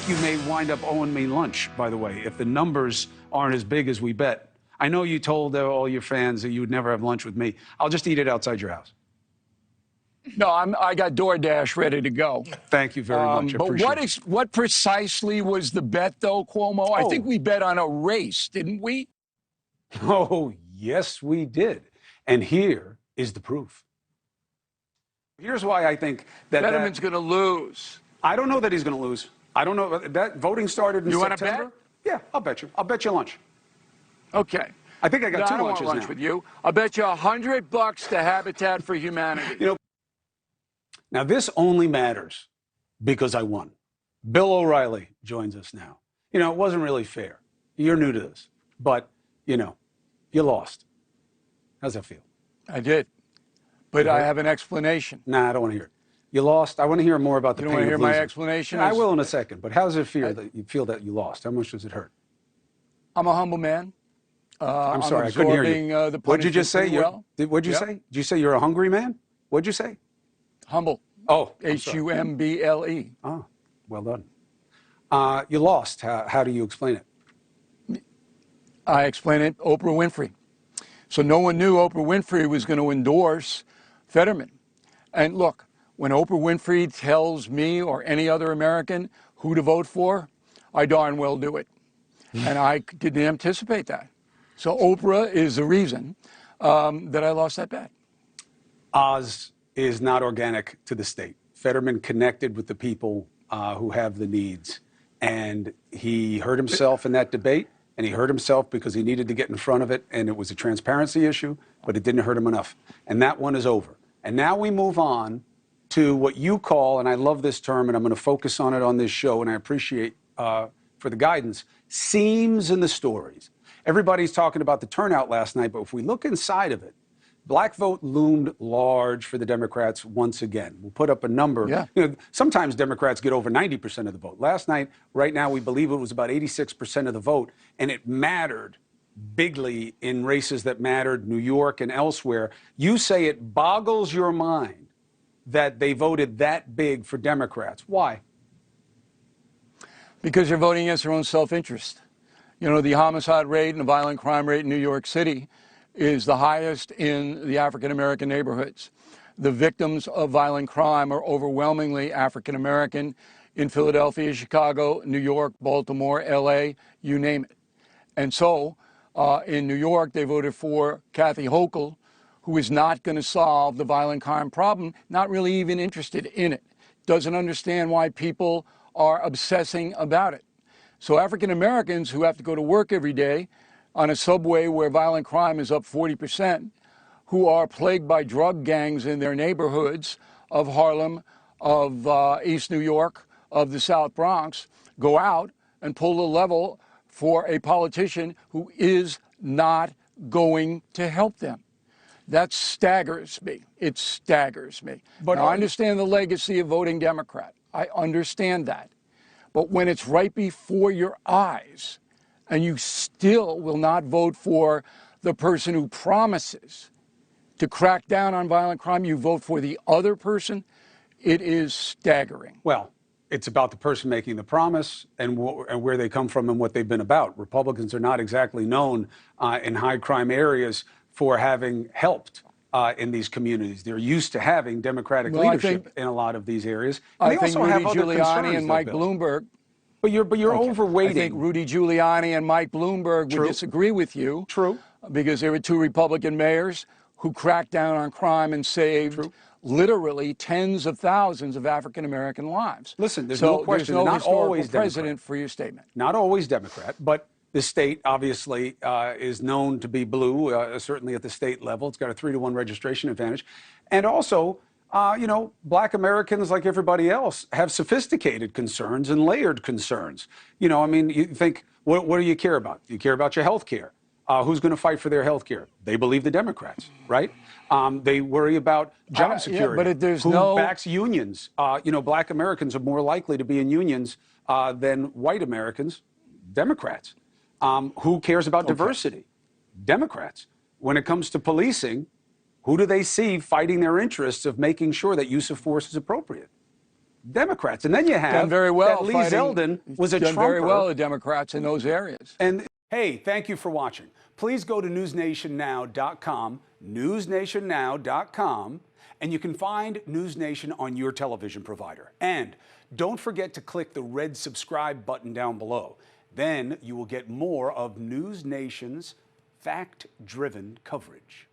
think you may wind up owing me lunch, by the way, if the numbers aren't as big as we bet. I know you told all your fans that you would never have lunch with me. I'll just eat it outside your house. No, I got DoorDash ready to go. Thank you very much. I But appreciate it. what precisely was the bet, though, Cuomo? I think we bet on a race, didn't we? Oh, yes, we did. And here is the proof. Here's why I think that Fetterman's going to lose. I don't know that he's going to lose. I don't know. That voting started in September. You want to bet? Yeah, I'll bet you. I'll bet you lunch. Okay. I think I got two I don't lunches want lunch now. with you. I'll bet you $100 to Habitat for Humanity. You know, now this only matters because I won. Bill O'Reilly joins us now. You know, it wasn't really fair. You're new to this, but, you know, you lost. How's that feel? I did. But I have an explanation. Nah, I don't want to hear it. You lost. I want to hear more about the pain of losing. You don't want to hear my explanation? I will in a second. But how does it feel that you feel that you lost? How much does it hurt? I'm a humble man. I'm sorry, I couldn't hear you. What'd you just say? What'd you say? Did you say you're a hungry man? What'd you say? Humble. Oh, Humble. Oh, well done. You lost. How do you explain it? I explain it Oprah Winfrey. So no one knew Oprah Winfrey was going to endorse Fetterman. And look, when Oprah Winfrey tells me or any other American who to vote for, I darn well do it. And I didn't anticipate that. So Oprah is the reason that I lost that bet. Oz is not organic to the state. Fetterman connected with the people who have the needs. And he hurt himself in that debate. And he hurt himself because he needed to get in front of it. And it was a transparency issue, but it didn't hurt him enough. And that one is over. And now we move on to what you call, and I love this term, and I'm going to focus on it on this show, and I appreciate for the guidance, seams in the stories. Everybody's talking about the turnout last night, but if we look inside of it, black vote loomed large for the Democrats once again. We'll put up a number. Yeah. You know, sometimes Democrats get over 90% of the vote. Last night, right now, we believe it was about 86% of the vote, and it mattered bigly in races that mattered, New York and elsewhere. You say it boggles your mind that they voted that big for Democrats. Why? Because they're voting against their own self-interest. You know, the homicide rate and the violent crime rate in New York City is the highest in the African-American neighborhoods. The victims of violent crime are overwhelmingly African-American in Philadelphia, Chicago, New York, Baltimore, L.A., you name it. And so in New York, they voted for Kathy Hochul, who is not going to solve the violent crime problem, not really even interested in it, doesn't understand why people are obsessing about it. So African Americans who have to go to work every day on a subway where violent crime is up 40%, who are plagued by drug gangs in their neighborhoods of Harlem, of East New York, of the South Bronx, go out and pull the level for a politician who is not going to help them. That staggers me. It staggers me. But now, I understand the legacy of voting Democrat. I understand that. But when it's right before your eyes and you still will not vote for the person who promises to crack down on violent crime, you vote for the other person, it is staggering. Well, it's about the person making the promise and where they come from and what they've been about. Republicans are not exactly known in high crime areas for having helped in these communities. They're used to having Democratic leadership in a lot of these areas. And I think Rudy Giuliani and Mike Bloomberg. But you're overweighting. I think Rudy Giuliani and Mike Bloomberg would disagree with you. True. Because there were two Republican mayors who cracked down on crime and saved literally tens of thousands of African-American lives. Listen, there's no question. There's no not always president Democrat. For your statement. Not always Democrat, but the state obviously is known to be blue, certainly at the state level. It's got a 3-to-1 registration advantage. And also, you know, black Americans, like everybody else, have sophisticated concerns and layered concerns. You know, I mean, you think, what do you care about? You care about your health care. Who's going to fight for their health care? They believe the Democrats, right? They worry about job security. But there's who no backs unions? You know, black Americans are more likely to be in unions than white Americans, Democrats. Who cares about diversity? Democrats. When it comes to policing, who do they see fighting their interests of making sure that use of force is appropriate? Democrats. And then you have Done very well. that Lee fighting- Zeldin was a done Trumper. very well, the Democrats in those areas. And hey, thank you for watching. Please go to newsnationnow.com, newsnationnow.com, and you can find News Nation on your television provider. And don't forget to click the red subscribe button down below. Then you will get more of News Nation's fact-driven coverage.